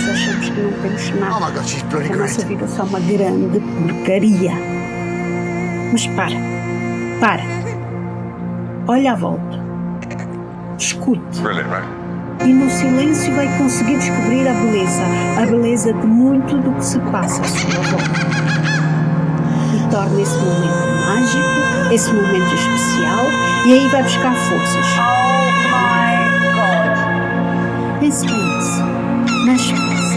vezes achamos que não temos Oh nada, my God, she's bloody que a nossa great. vida é só uma grande porcaria. Mas para. Olha à volta. Escute. Brilliant, right? E no silêncio vai conseguir descobrir a beleza de muito do que se passa à sua volta. E torna esse momento mágico, esse momento especial, e aí vai buscar forças. Oh my God. Pense bem nisso. Mas pense.